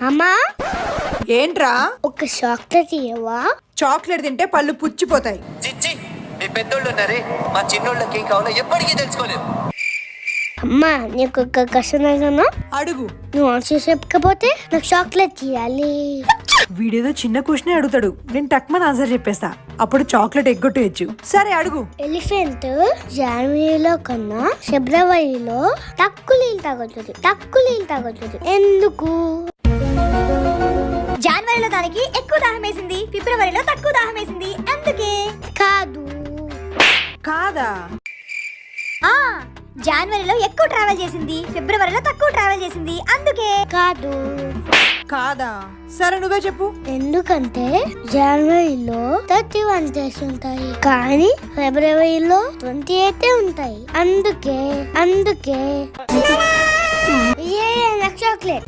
అమ్మా ఏంట్రా? ఒక చాక్లెట్ ఇవ్వవా? చాక్లెట్ తింటే పళ్ళు పుచ్చిపోతాయి. చిచ్చి, మీ పెద్దోళ్ళు ఉన్నారే, మా చిన్నోళ్ళకి ఏం కావాలో ఎప్పటికీ తెలుసుకోలేదు. అమ్మా నీకు ఒక కష్టం అడుగు. నువ్వు ఆన్సర్ చెప్పకపోతే నాకు చాక్లెట్ ఇవ్వాలి. వీడేదో చిన్న క్వశ్చన్ అడుగుతాడు, నేను టక్మన్ ఆన్సర్ చెప్పేస్తా. అప్పుడు చాక్లెట్ ఎగ్గొట్టేయచ్చు. సరే అడుగు. ఎలిఫెంట్ జనవరిలో కన్నా ఫిబ్రవరిలో తక్కువ నీళ్ళు తాగుతుంది. ఎందుకు? జనవరిలో దానికి ఎక్కువ దాహం వేసింది, ఫిబ్రవరిలో తక్కువ దాహం వేసింది, అందుకే. కాదా? జనవరిలో ఎక్కువ ట్రావెల్ చేసింది, ఫిబ్రవరిలో తక్కువ ట్రావెల్ చేసింది, అందుకే. కాదా? సరే నువ్వే చెప్పు. ఎందుకంటే జనవరిలో 31 డేస్ ఉంటాయి, కానీ ఫిబ్రవరిలో 28 ఉంటాయి. అందుకే నాకు చాక్లెట్.